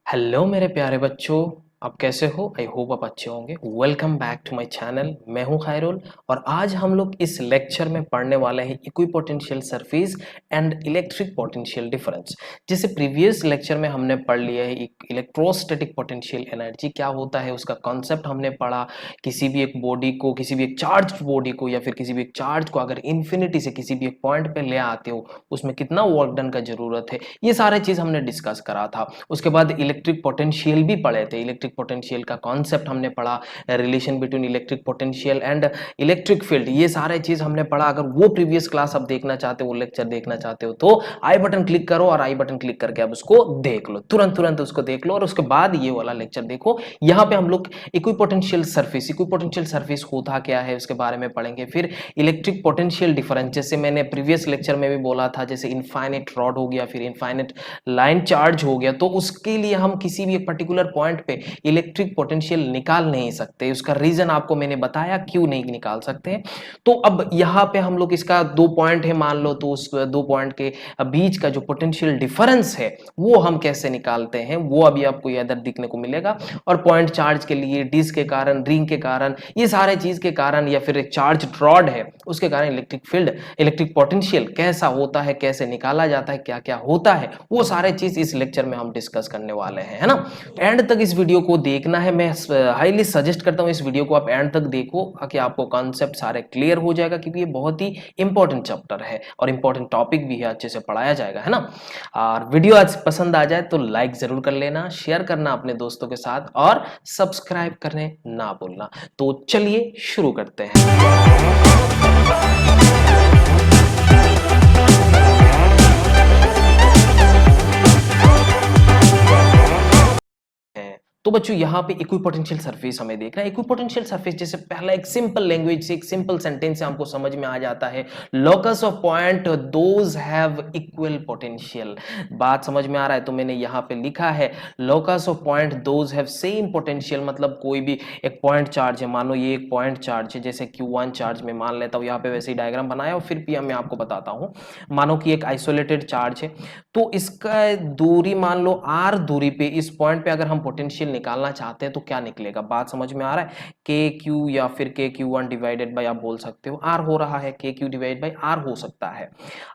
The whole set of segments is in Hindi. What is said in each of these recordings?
हेलो मेरे प्यारे बच्चों। आप कैसे हो? आई होप आप अच्छे होंगे। Welcome back to my channel. मैं हूं खैरुल और आज हम लोग इस लेक्चर में पढ़ने वाले हैं equipotential surface and electric potential difference. जैसे प्रीवियस लेक्चर में हमने पढ़ लिया है इलेक्ट्रोस्टैटिक पोटेंशियल एनर्जी क्या होता है, उसका कॉन्सेप्ट हमने पढ़ा। किसी भी एक बॉडी को, किसी भी एक चार्ज बॉडी को या फिर किसी भी एक चार्ज को अगर इन्फिनिटी से किसी भी एक पॉइंट पे ले आते हो, उसमें कितना वर्क डन का जरूरत है, ये सारे चीज हमने डिस्कस करा था। उसके बाद इलेक्ट्रिक पोटेंशियल भी पढ़े थे। इलेक्ट्रिक पोटेंशियल का कॉन्सेप्ट हमने पढ़ा, relation between electric potential and electric field, ये सारे चीज हमने पढ़ा। अगर वो प्रीवियस क्लास आप देखना चाहते हो, वो लेक्चर देखना चाहते हो, तो आई बटन क्लिक करो और आई बटन क्लिक करके आप उसको देख लो, तुरंत तुरंत उसको देख लो और उसके बाद ये वाला लेक्चर देखो। यहाँ पे हम लोग इक्विपोटेंशियल सरफेस होता क्या है उसके बारे में पढ़ेंगे। फिर इलेक्ट्रिक पोटेंशियल डिफरेंस, जैसे मैंने प्रीवियस लेक्चर में भी बोला था, जैसे इनफाइनाइट रॉड हो गया, फिर इनफाइनाइट लाइन चार्ज हो गया, तो उसके लिए हम किसी भी एक पर्टिकुलर पॉइंट पे इलेक्ट्रिक पोटेंशियल निकाल नहीं सकते। उसका रीजन आपको मैंने बताया क्यों नहीं निकाल सकते। तो अब यहाँ पे हम लोग इसका दो पॉइंट है मान लो, तो उस दो पॉइंट के बीच का जो पोटेंशियल डिफरेंस है वो हम कैसे निकालते हैं, वो अभी आपको इधर दिखने को मिलेगा। और पॉइंट चार्ज के लिए डिस्क के कारण, रिंग के कारण, ये सारे चीज के कारण, या फिर एक चार्ज रॉड है उसके कारण इलेक्ट्रिक फील्ड, इलेक्ट्रिक पोटेंशियल कैसा होता है, कैसे निकाला जाता है, क्या क्या होता है, वो सारे चीज इस लेक्चर में हम डिस्कस करने वाले हैं, है ना। एंड तक इस वीडियो को देखना है। मैं हाईली सजेस्ट करता हूं इस वीडियो को आप एंड तक देखो, ताकि आपको कॉन्सेप्ट सारे क्लियर हो जाएगा, क्योंकि ये बहुत ही इंपॉर्टेंट चैप्टर है और इंपॉर्टेंट टॉपिक भी है, अच्छे से पढ़ाया जाएगा, है ना। और वीडियो आज पसंद आ जाए तो लाइक जरूर कर लेना, शेयर करना अपने दोस्तों के साथ और सब्सक्राइब करने ना भूलना। तो चलिए शुरू करते हैं। तो बच्चों यहाँ पे इक्विपोटेंशियल सरफेस हमें देखना है। इक्विपोटेंशियल सरफेस जैसे पहला एक सिंपल लैंग्वेज से, एक सिंपल सेंटेंस से हमको समझ में आ जाता है, locus of point those have equal potential. बात समझ में आ रहा है? तो मैंने यहाँ पे लिखा है locus of point those have same potential, मतलब कोई भी एक पॉइंट चार्ज है, मान लो ये एक पॉइंट चार्ज है, जैसे Q1 चार्ज में मान लेता हूँ, यहाँ पे वैसे ही डायग्राम बनाया और फिर भी मैं आपको बताता हूँ। मानो कि एक आइसोलेटेड चार्ज है, तो इसका दूरी मान लो r दूरी पे, इस पॉइंट पे अगर हम पोटेंशियल निकालना चाहते हैं तो क्या निकलेगा? बात समझ में आ रहा है? के क्यू या फिर के क्यू वन डिवाइडेड बाई, आप बोल सकते हो आर हो रहा है, K Q divide by are हो सकता है।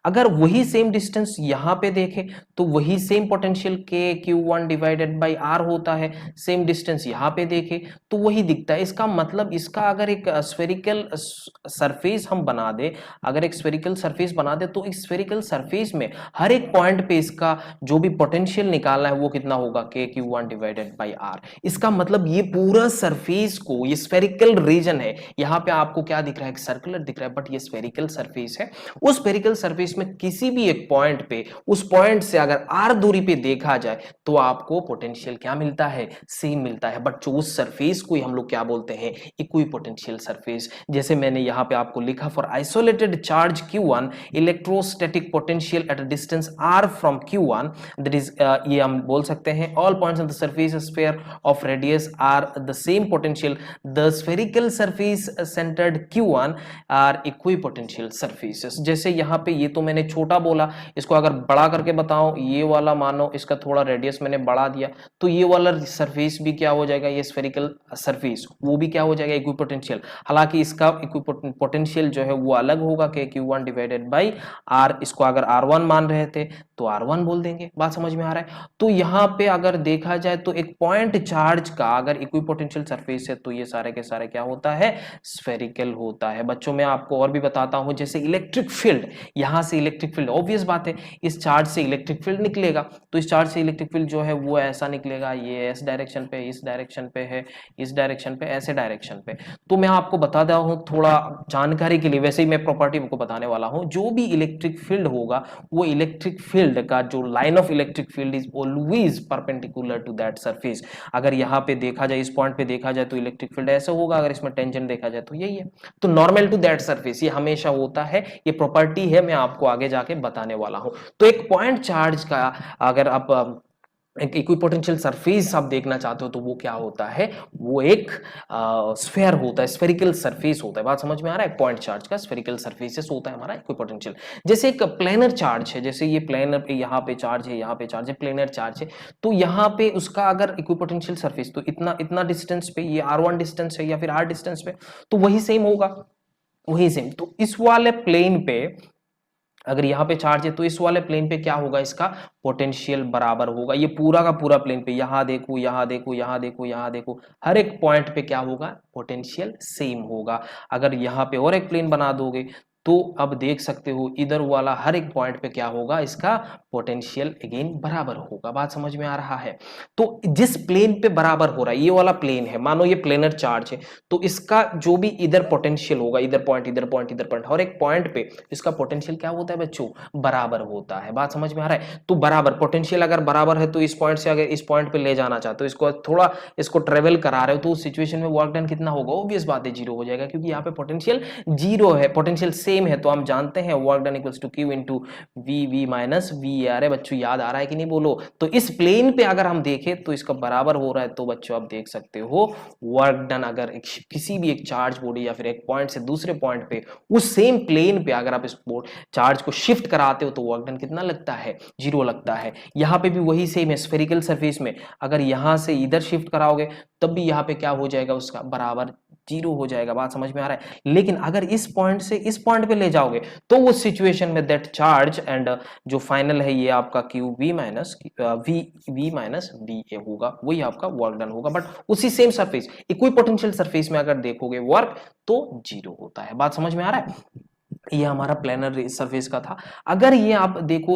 अगर वही सेम डिस्टेंस यहाँ पे देखें तो वही same potential K Q one divided by R होता है, सेम डिस्टेंस यहाँ पे देखें तो वही दिखता है। इसका मतलब इसका अगर एक स्फेरिकल सरफेस हम बना दे, अगर एक स्फेरिकल सरफेस बना दे, तो इस स्फेरिकल सरफेस में हर एक पॉइंट पे इसका जो भी पोटेंशियल निकालना है वो कितना होगा? K Q one divided by R. इसका मतलब ये पूरा सरफेस को, ये स्फेरिकल रीजन है, यहाँ पे आपको क्या दिख रहा है? एक सर्कुलर दिख रहा है, बट ये स्फेरिकल सरफेस है। उस स्फेरिकल सरफेस में किसी भी एक पॉइंट पे, उस पॉइंट से अगर आर दूरी पे देखा जाए तो आपको पोटेंशियल क्या मिलता है? सेम मिलता है। बट जो उस सरफेस को हम लोग क्या बोलते हैं? Equipotential surface. जैसे मैंने यहाँ पे आपको लिखा, for isolated charge Q1 electrostatic potential at a distance r from Q1, that is, ये हम बोल सकते हैं all points on the surface sphere of radius are the same potential, the spherical surface centered Q1 are equipotential surfaces। जैसे यहाँ पे ये तो मैंने छोटा बोला, इसको अगर बड़ा करके बताऊं, ये वाला मानो इसका थोड़ा रेडियस मैंने बढ़ा दिया, तो ये वाला सरफेस भी क्या हो जाएगा? ये स्फेरिकल सरफेस वो भी क्या हो जाएगा? इक्विपोटेंशियल। हालांकि इसका इक्विपोटेंशियल जो है वो अलग होगा, के Q1 डिवाइडेड बाई आर। इसको अगर R1 मान रहे थे तो R1 बोल देंगे। बात समझ में आ रहा है? तो यहाँ पे अगर देखा जाए तो एक पॉइंट चार्ज का अगर इक्विपोटेंशियल सरफेस है तो ये सारे के सारे क्या होता है? स्फेरिकल होता है। बच्चों मैं आपको और भी बताता हूं, जैसे इलेक्ट्रिक फील्ड, यहां से इलेक्ट्रिक फील्ड, ऑब्वियस बात है इस चार्ज से इलेक्ट्रिक फील्ड निकलेगा, तो इस चार्ज से इलेक्ट्रिक फील्ड जो है वो ऐसा निकलेगा, ये इस डायरेक्शन पे, इस डायरेक्शन पे है, इस डायरेक्शन पे, ऐसे डायरेक्शन पे। तो मैं आपको बता रहा हूं थोड़ा जानकारी के लिए, वैसे ही मैं प्रॉपर्टी को बताने वाला हूं। जो भी इलेक्ट्रिक फील्ड होगा, वो इलेक्ट्रिक फील्ड का जो line of electric field is always perpendicular to that surface. अगर यहाँ पे देखा जाए, इस पॉइंट पे देखा जाए तो इलेक्ट्रिक फील्ड ऐसा होगा, अगर इसमें टेंजेंट देखा जाए तो यही है। तो नॉर्मल टू दैट सरफेस ये हमेशा होता है, ये प्रॉपर्टी है, मैं आपको आगे जाके बताने वाला हूं। तो एक पॉइंट चार्ज का अगर आप एक इक्विपोटेंशियल सरफेस आप देखना चाहते हो तो वो क्या होता है, वो एक स्फेयर होता है, स्फेरिकल सरफेस होता है। बात समझ में आ रहा है? पॉइंट चार्ज का स्फेरिकल सरफेसेस होता है हमारा इक्विपोटेंशियल। जैसे एक प्लेनर चार्ज है, जैसे ये प्लेनर पे यहाँ पे चार्ज है, यहाँ पे चार्ज है, प्लेनर चार्ज है, तो यहाँ पे उसका अगर इक्विपोटेंशियल सरफेस तो इतना इतना डिस्टेंस पे, ये r1 डिस्टेंस है या फिर r डिस्टेंस पे, तो वही सेम होगा, वही सेम। तो इस वाले प्लेन पे अगर यहाँ पे चार्ज है तो इस वाले प्लेन पे क्या होगा, इसका पोटेंशियल बराबर होगा। ये पूरा का पूरा प्लेन पे, यहाँ देखो, यहाँ देखो, यहाँ देखो, यहाँ देखो, हर एक पॉइंट पे क्या होगा, पोटेंशियल सेम होगा। अगर यहाँ पे और एक प्लेन बना दोगे तो अब देख सकते हो इधर वाला हर एक पॉइंट पे क्या होगा, इसका पोटेंशियल अगेन बराबर होगा। बात समझ में आ रहा है? तो जिस प्लेन पे बराबर हो रहा है, ये वाला प्लेन है, मानो ये प्लेनर चार्ज है, तो इसका जो भी इधर पोटेंशियल होगा, इधर पॉइंट, इधर पॉइंट, इधर पॉइंट, हर एक पॉइंट पे इसका पोटेंशियल क्या होता है बच्चों, बराबर होता है। बात समझ में आ रहा है? तो बराबर पोटेंशियल अगर बराबर है तो इस पॉइंट से अगर इस पॉइंट पे ले जाना चाहते हो, इसको थोड़ा इसको ट्रेवल करा रहे हो, तो उस सिचुएशन में वर्क डन कितना होगा, ऑब्वियस बात है जीरो हो जाएगा, क्योंकि यहाँ पे पोटेंशियल जीरो है, पोटेंशियल सेम है। तो हम जानते हैं work done equals to q into V V minus V. आ रहा है बच्चों, याद आ रहा है कि नहीं बोलो? तो इस प्लेन पे अगर हम देखें तो इसका बराबर हो रहा है, तो बच्चों आप देख सकते हो वर्क डन अगर किसी भी एक चार्ज बॉडी या फिर एक पॉइंट से दूसरे पॉइंट पे उस सेम प्लेन पे अगर आप इस चार्ज को शिफ्ट कराते हो तो वर्क डन कितना लगता है, जीरो लगता है। यहाँ पे भी वही सेम है, स्फेरिकल सरफेस में अगर यहाँ से इधर शिफ्ट कराओगे तब भी यहाँ पे क्या हो जाएगा, उसका बराबर जीरो हो जाएगा। बात समझ में आ रहा है? लेकिन अगर इस पॉइंट से इस पॉइंट पे ले जाओगे तो उस सिचुएशन में दैट चार्ज एंड जो फाइनल है ये आपका Q V minus V A होगा, वही आपका वर्क डन होगा। बट उसी सेम सरफेस, इक्विपोटेंशियल सरफेस में अगर देखोगे वर्क तो जीरो होता है। बात समझ में आ रहा है? ये हमारा प्लेनर सरफेस का था। अगर ये आप देखो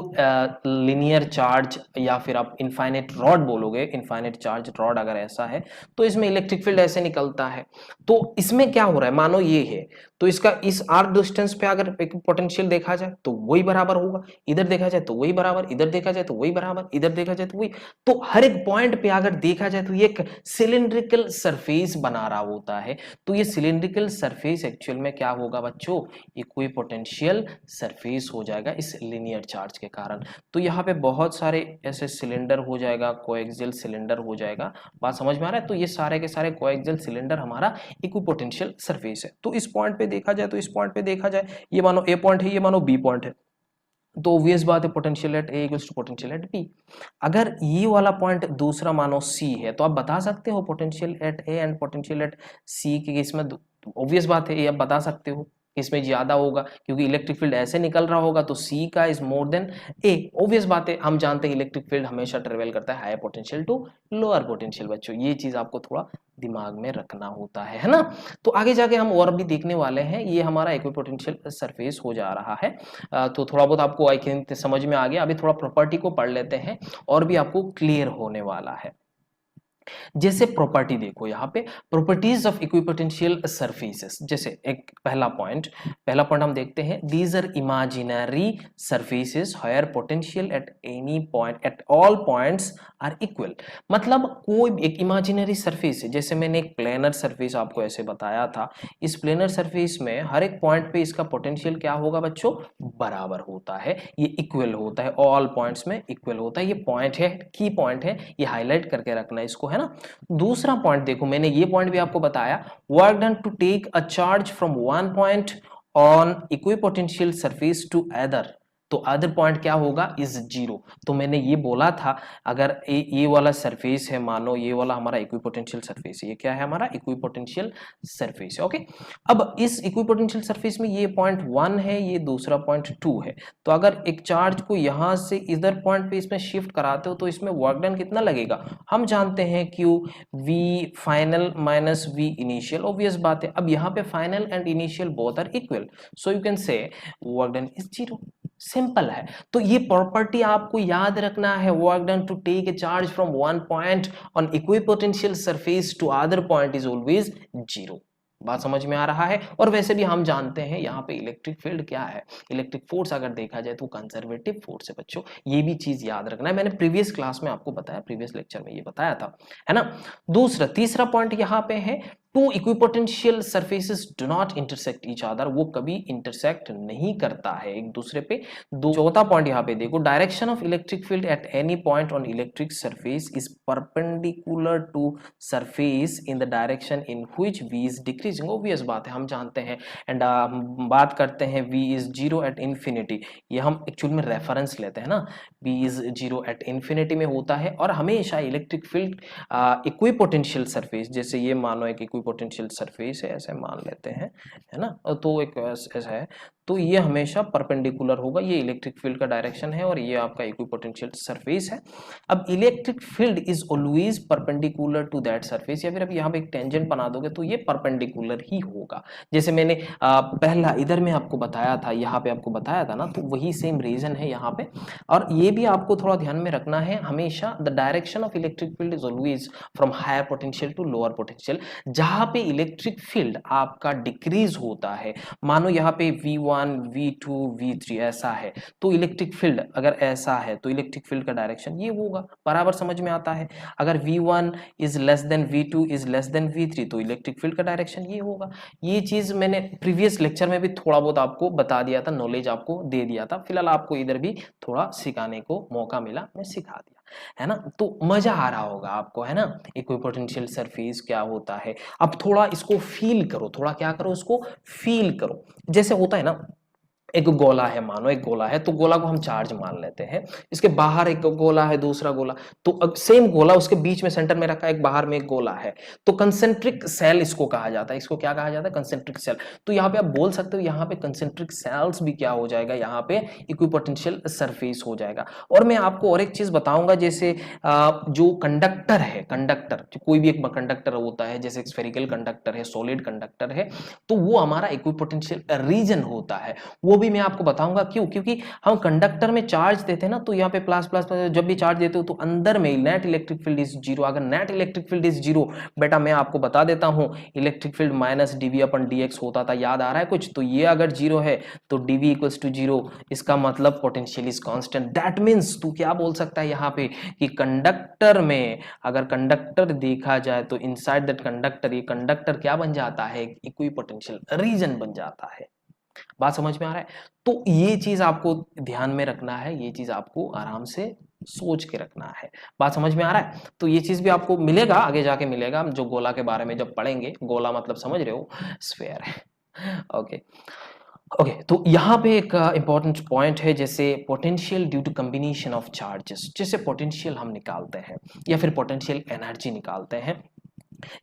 लिनियर चार्ज या फिर आप इनफाइनाइट रॉड बोलोगे, इनफाइनाइट चार्ज रॉड अगर ऐसा है तो इसमें इलेक्ट्रिक फील्ड ऐसे निकलता है। तो इसमें क्या हो रहा है, मानो ये है तो इसका इस r डिस्टेंस पे अगर एक पोटेंशियल देखा जाए तो वही बराबर होगा, इधर देखा जाए तो वही बराबर, इधर देखा जाए तो वही बराबर, इधर देखा जाए तो वही। तो हर एक पॉइंट पे अगर देखा जाए तो ये एक सिलिंड्रिकल सरफेस बना रहा होता है। तो ये सिलिंड्रिकल सरफेस एक्चुअल में क्या होगा बच्चों, इक्विपोटेंशियल सरफेस हो जाएगा इस लिनियर चार्ज के कारण। तो यहाँ पे बहुत सारे ऐसे सिलेंडर हो जाएगा, कोएक्सियल सिलेंडर हो जाएगा। बात समझ में आ रहा है? तो ये सारे के सारे कोएक्सियल सिलेंडर हमारा इक्विपोटेंशियल सरफेस है। तो इस पॉइंट पे देखा जाए तो इस पॉइंट पे देखा जाए, ये मानो ए पॉइंट है, ये मानो बी पॉइंट है, तो ऑब्वियस बात है potential at A equals to potential at B. अगर ये वाला पॉइंट दूसरा मानो सी है तो आप बता सकते हो potential at A and potential at C के केस में ऑब्वियस बात है ये आप बता सकते हो, इसमें ज्यादा होगा क्योंकि इलेक्ट्रिक फील्ड ऐसे निकल रहा होगा, तो सी का is more than A. Obvious बात है, हम जानते हैं इलेक्ट्रिक फील्ड हमेशा ट्रेवल करता है higher potential to lower potential. बच्चों ये चीज आपको थोड़ा दिमाग में रखना होता है ना? तो आगे जाके हम और भी देखने वाले हैं। ये हमारा इक्विपोटेंशियल सरफेस हो जा रहा है। तो थोड़ा बहुत आपको आई थिंक समझ में आ गया। अभी थोड़ा प्रॉपर्टी को पढ़ लेते हैं और भी आपको क्लियर होने वाला है। जैसे प्रॉपर्टी देखो यहाँ पे, प्रॉपर्टीज ऑफ इक्विपोटेंशियल सरफेसेस। जैसे एक पहला पॉइंट हम देखते हैं, these are imaginary surfaces where potential at any point at all points are equal. मतलब कोई एक इमेजिनरी सरफेस है, जैसे मैंने एक प्लेनर सरफेस आपको ऐसे बताया था, इस प्लेनर सरफेस में हर एक पॉइंट पे इसका पोटेंशियल क्या होगा बच्चों, बराबर होता है, ये इक्वल होता है, ऑल पॉइंट्स में इक्वल होता है। ये पॉइंट है, की पॉइंट है, ये हाईलाइट करके रखना है इसको, है ना? दूसरा पॉइंट देखो, मैंने ये पॉइंट भी आपको बताया, work done to take a charge from one point on equipotential surface to other, तो अदर पॉइंट क्या होगा, इज जीरो। तो मैंने ये बोला था अगर ये वाला सरफेस है, मानो ये वाला हमारा इक्विपोटेंशियल सरफेस है, ये क्या है हमारा इक्विपोटेंशियल सरफेस है, ओके। अब इस इक्विपोटेंशियल सरफेस में ये पॉइंट 1 है, ये दूसरा पॉइंट 2 है। तो अगर एक चार्ज को यहां से इधर पॉइंट पे इसमें शिफ्ट कराते हो तो इसमें वर्क डन कितना लगेगा, हम जानते हैं Q V final minus V initial, obvious बात है। अब यहाँ पे final and initial both are equal, so you can say work done is zero, simple है। तो ये प्रॉपर्टी आपको याद रखना है, work done to take a charge from one point on equipotential surface to other point is always zero. बात समझ में आ रहा है? और वैसे भी हम जानते हैं यहाँ पे इलेक्ट्रिक फील्ड क्या है, इलेक्ट्रिक फोर्स अगर देखा जाए तो कंजर्वेटिव फोर्स है बच्चों, ये भी चीज याद रखना है। मैंने प्रीवियस क्लास में आपको बताया, प्रीवियस लेक्चर में ये बताया था, है ना? तीसरा पॉइंट यहाँ पे है two equipotential surfaces do not intersect each other, वो कभी इंटरसेक्ट नहीं करता है एक दूसरे पे। दो चौथा पॉइंट यहाँ पे देखो, direction of electric field at any point on electric surface is perpendicular to surface in the direction in which v is decreasing. Obvious बात है, हम जानते हैं। एंड हम बात करते हैं v is zero at infinity, ये हम एक्चुअल में रेफरेंस लेते हैं ना, v is zero at infinity में होता है। और हमेशा इलेक्ट्रिक फील्ड इक्विपोटेंशियल सरफेस, जैसे ये मानो एक इक्विपोटेंशियल सरफेस है, ऐसे मान लेते हैं, है ना, तो एक ऐसा है, तो ये हमेशा परपेंडिकुलर होगा, ये इलेक्ट्रिक फील्ड का डायरेक्शन है और ये आपका इक्विपोटेंशियल सरफेस है। अब electric field is always perpendicular to that surface, या फिर अब यहाँ पे एक टेंजेंट बना दोगे तो ये परपेंडिकुलर ही होगा। जैसे मैंने पहला इधर में आपको बताया था, यहाँ पे आपको बताया था ना, तो वही सेम रीजन है यहाँ पे। और ये भी आपको थोड़ा ध्यान में रखना है, हमेशा the direction of electric field is always from higher potential to lower potential. जहां पे इलेक्ट्रिक फील्ड आपका डिक्रीज होता है, मानो यहाँ पे V1 V2 V3 ऐसा है, तो इलेक्ट्रिक फील्ड अगर ऐसा है तो इलेक्ट्रिक फील्ड का डायरेक्शन ये होगा। बराबर समझ में आता है? अगर V1 is less than V2 is less than V3 तो इलेक्ट्रिक फील्ड का डायरेक्शन ये होगा। ये चीज मैंने प्रीवियस लेक्चर में भी थोड़ा बहुत आपको बता दिया था, नॉलेज आपको दे दिया था। फिलहाल आपको इधर भी थोड़ा सिखाने को मौका मिला, मैं सिखा दिया, है ना। तो मजा आ रहा होगा आपको, है ना, इक्विपोटेंशियल सरफेस क्या होता है। अब थोड़ा इसको फील करो, थोड़ा क्या करो, इसको फील करो। जैसे होता है ना, एक गोला है, मानो एक गोला है, तो गोला को हम चार्ज मान लेते हैं, इसके बाहर एक गोला है, दूसरा गोला, तो सेम गोला उसके बीच में सेंटर में रखा है, एक बाहर में एक गोला है, तो कंसेंट्रिक सेल इसको कहा जाता है। इसको क्या कहा जाता है? Concentric shell. तो यहाँ पे आप बोल सकते हो, यहाँ पे कंसेंट्रिक सेल्स भी क्या हो जाएगा, यहाँ पे इक्विपोटेंशियल सरफेस हो जाएगा। और मैं आपको और एक चीज बताऊंगा, जैसे जो कंडक्टर है, कंडक्टर कोई भी एक कंडक्टर होता है, जैसे स्फेरिकल कंडक्टर है, सॉलिड कंडक्टर है, तो वो हमारा इक्विपोटेंशियल रीजन होता है। वो भी मैं आपको बताऊंगा क्यों, क्योंकि हम कंडक्टर में चार्ज देते हैं ना, तो यहाँ पे प्लस प्लस प्लस जब भी चार्ज देते हो तो अंदर में net electric field is zero. अगर net electric field is zero, बेटा मैं आपको बता देता हूं, इलेक्ट्रिक फील्ड माइनस dv अपन dx होता था, याद आ रहा है कुछ? तो ये अगर जीरो है तो dv इक्वल्स टू जीरो, इसका मतलब potential is constant. That means तू क्या बोल सकता है यहाँ पे कि कंडक्टर में अगर कंडक्टर देखा जाए तो इनसाइड दैट कंडक्टर, ये कंडक्टर क्या बन जाता है? इक्विपोटेंशियल रीजन बन जाता है। बात समझ में आ रहा है? तो ये चीज आपको ध्यान में रखना है, ये चीज आपको आराम से सोच के रखना है। बात समझ में आ रहा है? तो ये चीज भी आपको मिलेगा, आगे जाके मिलेगा, जो गोला के बारे में जब पढ़ेंगे। गोला मतलब समझ रहे हो, स्फीयर है। ओके ओके, तो यहाँ पे एक इंपॉर्टेंट पॉइंट है, जैसे potential due to combination of charges. जैसे पोटेंशियल हम निकालते हैं या फिर पोटेंशियल एनर्जी निकालते हैं,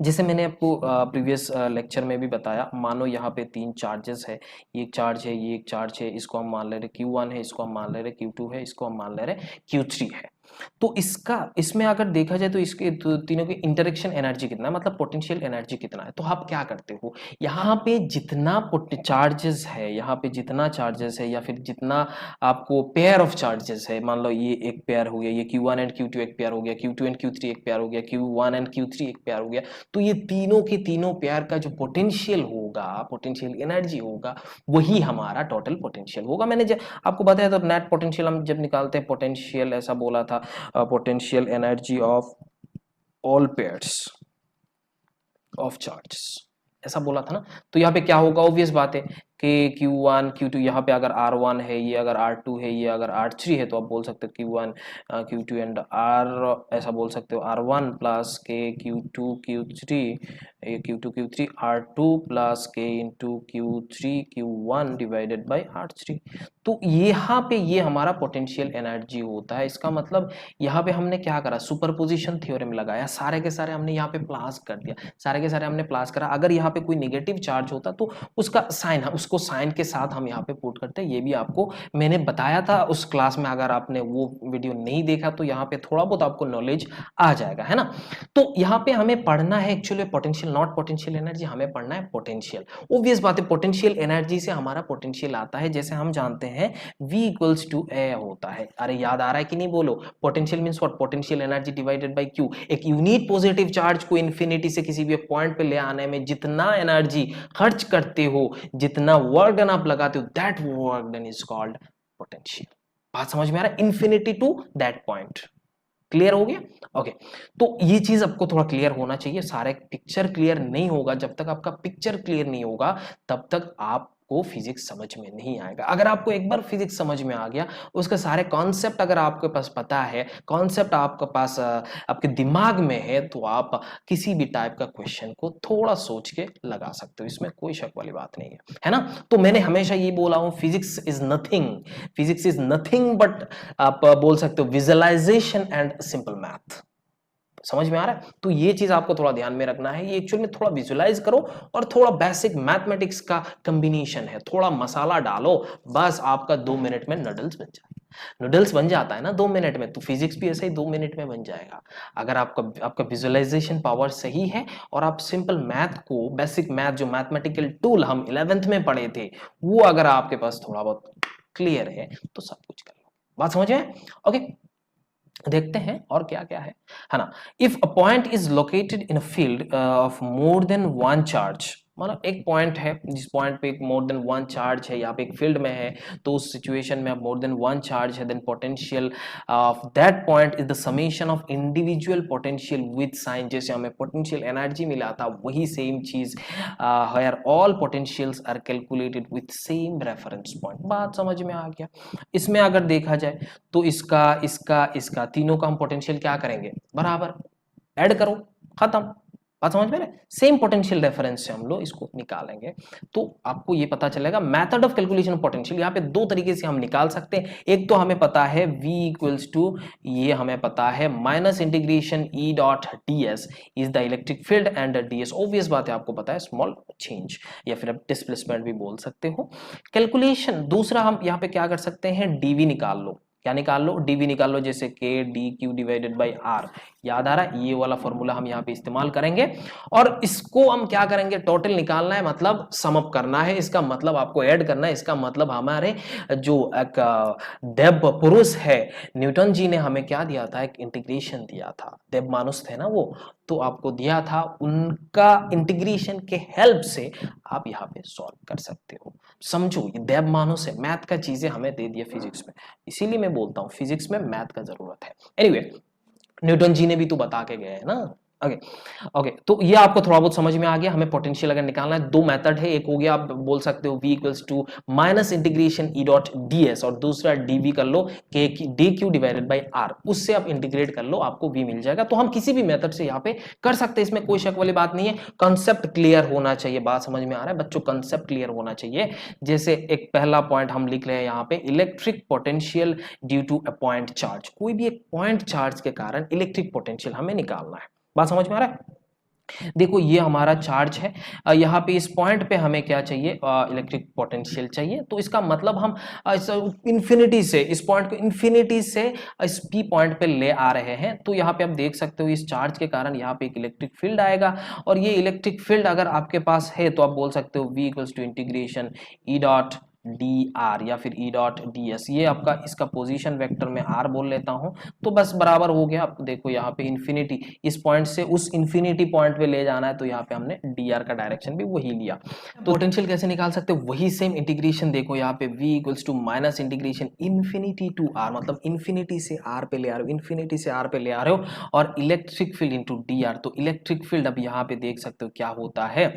जैसे मैंने आपको प्रीवियस लेक्चर में भी बताया, मानो यहाँ पे तीन चार्जेस है, ये एक चार्ज है, ये एक चार्ज है, इसको हम मान ले रहे Q1 है, इसको हम मान ले रहे Q2 है, इसको हम मान ले रहे Q3 है। तो इसमें अगर देखा जाए तो इसके तीनों की इंटरेक्शन एनर्जी कितना है, मतलब पोटेंशियल एनर्जी कितना है। तो आप क्या करते हो, यहाँ पे जितना चार्जेस है, यहाँ पे जितना चार्जेस है या फिर जितना आपको पेयर ऑफ चार्जेस है, मान लो ये एक पेयर हो गया, ये Q1 एंड Q2 एक पेयर हो गया, Q2 एंड Q3 एक पेयर हो गया, Q1 एंड Q3 एक पेयर हो गया, तो ये तीनों के तीनों पेयर का जो पोटेंशियल होगा, पोटेंशियल एनर्जी होगा, वही हमारा टोटल पोटेंशियल होगा। मैंने जब आपको बताया तो नेट पोटेंशियल हम जब निकालते हैं, पोटेंशियल ऐसा बोला था, potential energy of all pairs of charges, ऐसा बोला था ना। तो यहाँ पे क्या होगा, ऑब्वियस बात है कि Q1 Q2, यहाँ पे अगर R1 है, ये अगर R2 है, ये अगर R3 है, तो आप बोल सकते हो Q1 Q2 एंड R, ऐसा बोल सकते हो R1 plus K Q2 Q3, ये Q2 Q3 R2 plus K into Q3 Q1 divided by R3। तो यहाँ पे ये हमारा पोटेंशियल एनर्जी होता है। इसका मतलब यहाँ पे हमने क्या करा, सुपरपोजिशन थ्योरम लगाया, सारे के सारे हमने यहाँ पे प्लस कर दिया, सारे के सारे हमने प्लस करा। अगर यहाँ पे कोई नेगेटिव चार्ज होता तो उसका साइन, उसको साइन के साथ हम यहाँ पे पुट करते हैं। ये भी आपको मैंने बताया था उस क्लास में, अगर आपने वो वीडियो नहीं देखा तो यहाँ पे थोड़ा बहुत आपको नॉलेज आ जाएगा, है ना। तो यहाँ पे हमें पढ़ना है actually potential, not potential energy, हमें पढ़ना है पोटेंशियल। ऑब्वियस बात है, पोटेंशियल एनर्जी से हमारा पोटेंशियल आता है। जैसे हम जानते हैं V इक्वल्स टू A होता है, अरे याद आ रहा है कि नहीं, बोलो। Potential means what, potential energy divided by Q। एक यूनिट पॉजिटिव चार्ज को इन्फिनिटी से किसी भी पॉइंट पे ले आने में जितना एनर्जी खर्च करते हो, जितना वर्क डन आप लगाते हो, that work done is called potential. बात समझ में आ रहा है? Infinity to that point, clear हो गया? ओके, तो ये चीज आपको थोड़ा क्लियर होना चाहिए। सारे पिक्चर क्लियर नहीं होगा, जब तक आपका पिक्चर क्लियर नहीं होगा तब तक आपको फिजिक्स समझ में नहीं आएगा। अगर आपको एक बार फिजिक्स समझ में आ गया, उसके सारे कॉन्सेप्ट अगर आपके पास पता है, कॉन्सेप्ट आपके पास आपके दिमाग में है, तो आप किसी भी टाइप का क्वेश्चन को थोड़ा सोच के लगा सकते हो, इसमें कोई शक वाली बात नहीं है ना? तो मैंने हमेशा ये बोला हूं, फिजिक्स इज नथिंग बट आप बोल सकते हो विजुअलाइजेशन एंड सिंपल मैथ। समझ में आ रहा है? तो ये चीज आपको थोड़ा ध्यान में रखना है, ये एक्चुअली में थोड़ा विजुअलाइज करो और थोड़ा बेसिक मैथमेटिक्स का कॉम्बिनेशन है, थोड़ा मसाला डालो, बस आपका 2 मिनट में नूडल्स बन जाए। नूडल्स बन जाता है ना 2 मिनट में, तो फिजिक्स भी ऐसे ही 2 मिनट में बन जाएगा। अगर आपका विजुअलाइजेशन पावर सही है और आप सिंपल मैथ को, बेसिक मैथ जो मैथमेटिकल टूल हम 11th में पढ़े थे, वो अगर आपके पास थोड़ा बहुत क्लियर है तो सब कुछ कर लो। बात समझ में? ओके, देखते हैं और क्या क्या है ना? If a point is located in a field of more than one charge, मतलब एक पॉइंट है जिस पॉइंट पे मोर देन वन चार्ज है, यहाँ पे एक फील्ड में है, तो उस सिचुएशन में अब मोर देन वन चार्ज है, then potential of that point is the summation of individual potential with sign. जैसे हमें पोटेंशियल एनर्जी मिला था, वही सेम चीज where all potentials are calculated with same reference point. बात समझ में आ गया? इसमें अगर देखा जाए तो इसका तीनों का हम पोटेंशियल क्या करेंगे, बराबर ऐड करो, खत्म। बात समझ में आ रहा है? सेम पोटेंशियल रेफरेंस से हम लोग इसको निकालेंगे, तो आपको ये पता चलेगा method of calculation of potential. यहाँ पे दो तरीके से हम निकाल सकते हैं। एक तो हमें पता है v इक्वल्स टू, ये हमें पता है minus integration E dot D S is the electric field and D S, obvious बात है, आपको पता है स्मॉल चेंज, या फिर आप डिस्प्लेसमेंट भी बोल सकते हो। कैलकुलेशन दूसरा, हम यहाँ पे क्या कर सकते हैं, डीवी निकाल लो। क्या निकाल लो? डीवी निकाल लो, जैसे K D Q divided by R. याद आ रहा है? ये वाला फॉर्मूला हम यहाँ पे इस्तेमाल करेंगे और इसको हम क्या करेंगे, टोटल निकालना है, मतलब सम अप करना है, इसका मतलब आपको ऐड करना है। इसका मतलब हमारे जो एक देव पुरुष है न्यूटन जी ने हमें क्या दिया था, एक इंटीग्रेशन दिया था, देव मानुष थे ना वो, तो आपको दिया था, उनका इंटीग्रेशन के हेल्प से आप यहाँ पे सॉल्व कर सकते हो। समझो, ये देव मानुष है, मैथ का चीजें हमें दे दिया फिजिक्स में, इसीलिए मैं बोलता हूँ फिजिक्स में मैथ का जरूरत है। एनीवे, न्यूटन जी ने भी तो बता के गए हैं ना। ओके ओके, तो ये आपको थोड़ा बहुत समझ में आ गया। हमें पोटेंशियल अगर निकालना है, दो मेथड है, एक हो गया आप बोल सकते हो v equals to minus integration E dot D S, और दूसरा dv कर लो K D Q divided by R, उससे आप इंटीग्रेट कर लो, आपको v मिल जाएगा। तो हम किसी भी मेथड से यहाँ पे कर सकते हैं, इसमें कोई शक वाली बात नहीं है। कंसेप्ट क्लियर होना चाहिए, बात समझ में आ रहा है बच्चों? कंसेप्ट क्लियर होना चाहिए। जैसे एक पहला पॉइंट हम लिख रहे हैं यहाँ पे, electric potential due to a point charge. कोई भी एक पॉइंट चार्ज के कारण इलेक्ट्रिक पोटेंशियल हमें निकालना है। बात समझ में आ रहा है? देखो, ये हमारा चार्ज है, यहाँ पे इस पॉइंट पे हमें क्या चाहिए, इलेक्ट्रिक पोटेंशियल चाहिए। तो इसका मतलब हम इंफिनिटी से, इस पॉइंट को इंफिनिटी से इस पी पॉइंट पे ले आ रहे हैं। तो यहाँ पे आप देख सकते हो, इस चार्ज के कारण यहाँ पे एक इलेक्ट्रिक फील्ड आएगा, और ये इलेक्ट्रिक फील्ड अगर आपके पास है तो आप बोल सकते हो v equals to integration E dot D R या फिर ई डॉट डी एस। ये आपका, इसका पोजीशन वेक्टर में आर बोल लेता हूं, तो बस बराबर हो गया। आप देखो यहाँ पे इंफिनिटी, इस पॉइंट से उस इंफिनिटी पॉइंट पे ले जाना है, तो यहाँ पे हमने डी आर का डायरेक्शन भी वही लिया। तो पोटेंशियल कैसे निकाल सकते हो, वही सेम इंटीग्रेशन। देखो यहाँ पे v equals to minus integration infinity to R, मतलब इन्फिनिटी से आर पे ले आ रहे हो, इन्फिनिटी से आर पे ले आ रहे हो, और electric field into D R. तो इलेक्ट्रिक फील्ड अब यहाँ पे देख सकते हो क्या होता है,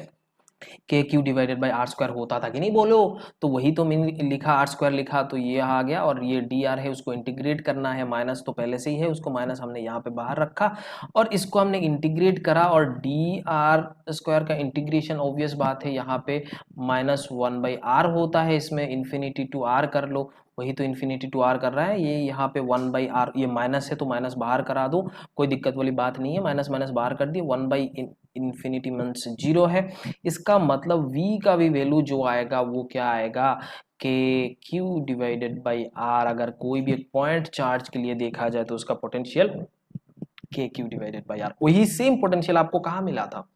K Q divided by R square होता था कि नहीं, बोलो? तो वही तो मैंने लिखा, आर स्क्वायर लिखा, तो ये आ गया, और ये डी आर है, उसको इंटीग्रेट करना है, माइनस तो पहले से ही है, उसको माइनस हमने यहाँ पे बाहर रखा, और इसको हमने इंटीग्रेट करा, और डी आर स्क्वायर का इंटीग्रेशन ऑब्वियस बात है यहाँ पे माइनस वन बाई आर होता है, इसमें इन्फिनिटी टू आर कर लो, वही तो इन्फिनिटी टू आर कर रहा है, ये यहाँ पे वन बाई आर, ये माइनस है तो माइनस बाहर करा दो, कोई दिक्कत वाली बात नहीं है, माइनस माइनस बाहर कर दिए, one by infinity means zero है। इसका मतलब v का भी वैल्यू जो आएगा वो क्या आएगा, के क्यू डिवाइडेड बाई आर। अगर कोई भी एक पॉइंट चार्ज के लिए देखा जाए तो उसका potential K Q divided by are, वही सेम पोटेंशियल आपको कहाँ मिला था,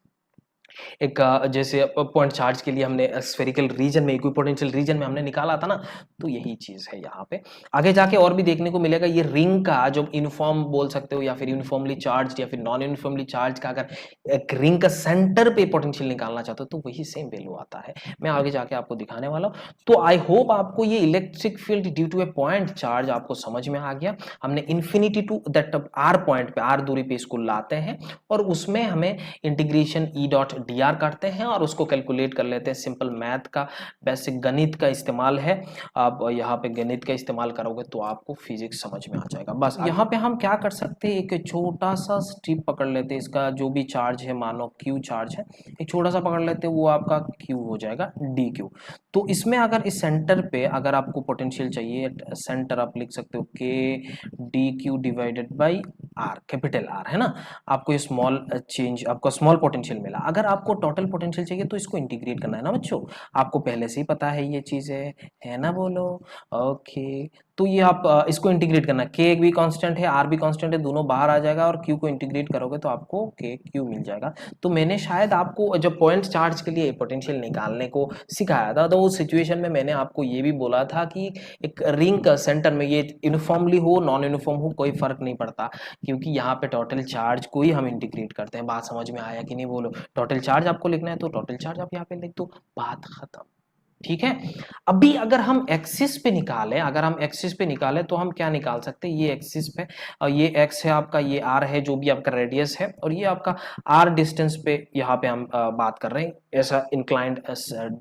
एक जैसे पॉइंट चार्ज के लिए हमने स्फेरिकल रीजन में, इक्विपोटेंशियल रीजन में हमने निकाला था ना, तो यही चीज है यहाँ पे। आगे जाके और भी देखने को मिलेगा, ये रिंग का जो यूनिफॉर्म बोल सकते हो या फिर यूनिफॉर्मली चार्ज या फिर नॉन यूनिफॉर्मली चार्ज का, अगर एक रिंग का सेंटर पे पोटेंशियल निकालना चाहते हो तो वही सेम वैल्यू आता है। मैं आगे जाके आपको दिखाने वाला हूँ। तो आई होप आपको ये electric field due to a point charge आपको समझ में आ गया। हमने infinity to that R point पे, आर दूरी पे इसको लाते हैं और उसमें हमें integration E dot D R करते हैं और उसको कैलकुलेट कर लेते हैं। सिंपल मैथ का, बेसिक गणित का इस्तेमाल है। आप यहाँ पे गणित का इस्तेमाल करोगे तो आपको फिजिक्स समझ में आ जाएगा। बस यहाँ पे हम क्या कर सकते हैं, एक छोटा सा स्ट्रिप पकड़ लेते हैं, इसका जो भी चार्ज है, मानो क्यू चार्ज है, एक छोटा सा पकड़ लेते हैं, वो आपका क्यू हो जाएगा डी क्यू। तो इसमें अगर इस सेंटर पे अगर आपको पोटेंशियल चाहिए, सेंटर आप लिख सकते हो के D Q divided by R, capital R है ना। आपको ये स्मॉल चेंज, आपको स्मॉल पोटेंशियल मिला। अगर आपको टोटल पोटेंशियल चाहिए तो इसको इंटीग्रेट करना है ना बच्चों, आपको पहले से ही पता है ये चीज है ना, बोलो ओके। तो ये आप इसको इंटीग्रेट करना है, के भी कांस्टेंट है, आर भी कांस्टेंट है, दोनों बाहर आ जाएगा और क्यू को इंटीग्रेट करोगे तो आपको के क्यू मिल जाएगा। तो मैंने शायद आपको जब पॉइंट चार्ज के लिए पोटेंशियल निकालने को सिखाया था, तो उस सिचुएशन में मैंने आपको ये भी बोला था कि एक रिंग का सेंटर में ये यूनिफॉर्मली हो नॉन यूनिफॉर्म हो कोई फर्क नहीं पड़ता, क्योंकि यहाँ पे टोटल चार्ज को ही हम इंटीग्रेट करते हैं। बात समझ में आया कि नहीं, बोलो। टोटल चार्ज आपको लिखना है तो टोटल चार्ज आप यहाँ पे लिख दो, बात खत्म। ठीक है। अभी अगर हम एक्सिस पे निकालें, अगर हम एक्सिस पे निकालें तो हम क्या निकाल सकते हैं, ये एक्सिस पे और ये एक्स है आपका, ये आर है जो भी आपका रेडियस है, और ये आपका आर डिस्टेंस पे यहाँ पे हम बात कर रहे हैं, ऐसा इंक्लाइंड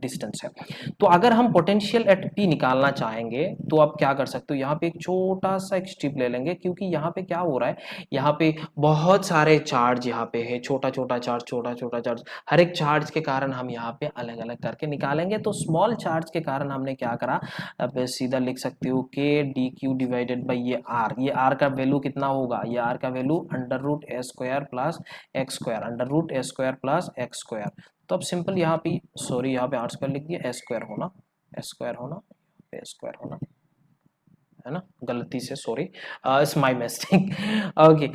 डिस्टेंस है। तो अगर हम पोटेंशियल एट पी निकालना चाहेंगे तो आप क्या कर सकते हो, यहाँ पे एक छोटा सा एक स्ट्रिप ले लेंगे, क्योंकि यहाँ पे क्या हो रहा है, यहाँ पे बहुत सारे चार्ज यहाँ पे है, छोटा छोटा चार्ज, छोटा छोटा चार्ज, हर एक चार्ज के कारण हम यहाँ पे अलग अलग करके निकालेंगे। तो स्मॉल चार्ज के कारण हमने क्या करा, अब सीधा लिख सकते हो के डी क्यू डिवाइडेड बाई ये आर का वैल्यू कितना होगा, ये आर का वैल्यू अंडर रूट ए square plus x square, under root ए स्क्वायर प्लस एक्स स्क्वायर। तो अब सिंपल यहाँ पे, सॉरी यहाँ पे आर स्क्वायर लिख दिया, ए स्क्वायर होना, ए स्क्वायर होना, ए स्क्वायर होना, है ना, गलती से, sorry, it's my mistake. Okay,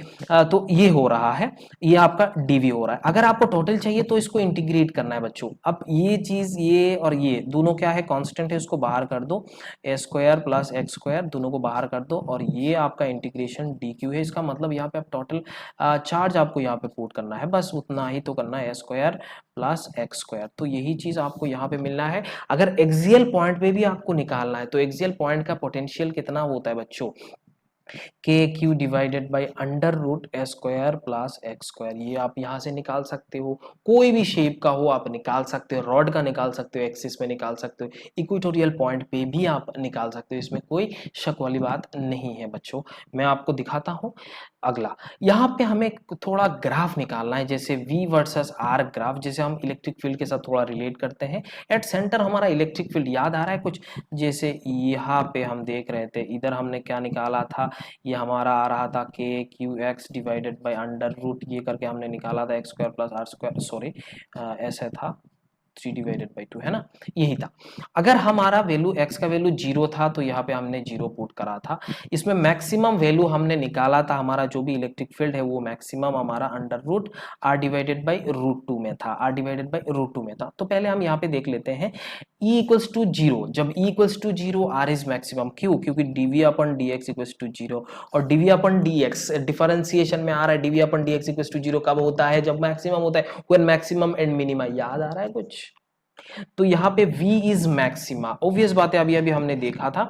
तो ये हो रहा है, ये आपका डीवी हो रहा है। अगर आपको टोटल चाहिए तो इसको इंटीग्रेट करना है बच्चों। अब ये चीज, ये और ये दोनों क्या है, कांस्टेंट है, इसको बाहर कर दो, ए स्क्वायर प्लस एक्स स्क्वायर दोनों को बाहर कर दो, और ये आपका इंटीग्रेशन डी क्यू है। इसका मतलब यहाँ पे आप टोटल चार्ज आपको यहाँ पे पुट करना है, बस उतना ही तो करना है, ए स्क्वायर प्लस एक्स स्क्वायर। तो यही चीज आपको यहाँ पे मिलना है। अगर एक्सियल पॉइंट पे भी आपको निकालना है तो एक्सियल पॉइंट का पोटेंशियल कितना होता है बच्चों, K Q divided by under root A square plus x square. ये आप यहाँ से निकाल सकते हो, कोई भी शेप का हो आप निकाल सकते हो, रॉड का निकाल सकते हो, एक्सिस में निकाल सकते हो, इक्वेटोरियल पॉइंट पे भी आप निकाल सकते हो, इसमें कोई शक वाली बात नहीं है बच्चों। मैं आपको दिखाता हूँ। अगला यहाँ पे हमें थोड़ा ग्राफ निकालना है, जैसे V वर्सेस R ग्राफ, जैसे हम इलेक्ट्रिक फील्ड के साथ थोड़ा रिलेट करते हैं। एट सेंटर हमारा इलेक्ट्रिक फील्ड याद आ रहा है कुछ, जैसे यहाँ पे हम देख रहे थे, इधर हमने क्या निकाला था, ये हमारा आ रहा था K Q X divided by under root, ये करके हमने निकाला था X square plus R square, sorry ऐसे था 3 डिवाइडेड बाई 2, है ना, यही था। अगर हमारा वैल्यू x का वैल्यू 0 था तो यहाँ पे हमने 0 पुट करा था। इसमें मैक्सिमम वैल्यू हमने निकाला था, हमारा जो भी इलेक्ट्रिक फील्ड है वो मैक्सिमम हमारा under root r divided by root 2 में था, r डिवाइडेड बाई रूट 2 में था। तो पहले हम यहाँ पे देख लेते हैं E इक्वल्स टू 0, जब E equals to 0 R is maximum, क्यों, क्योंकि dv upon dx equals to 0, और dv अपन dx डिफरेंशिएशन में आ रहा है, dv upon dx equals to 0 कब होता है, जब मैक्सिमम होता है, व्हेन मैक्सिमम एंड मिनिमा, याद आ रहा है कुछ। तो यहाँ पे V इज मैक्सिमा, ऑब्वियस बात है, अभी अभी हमने देखा था।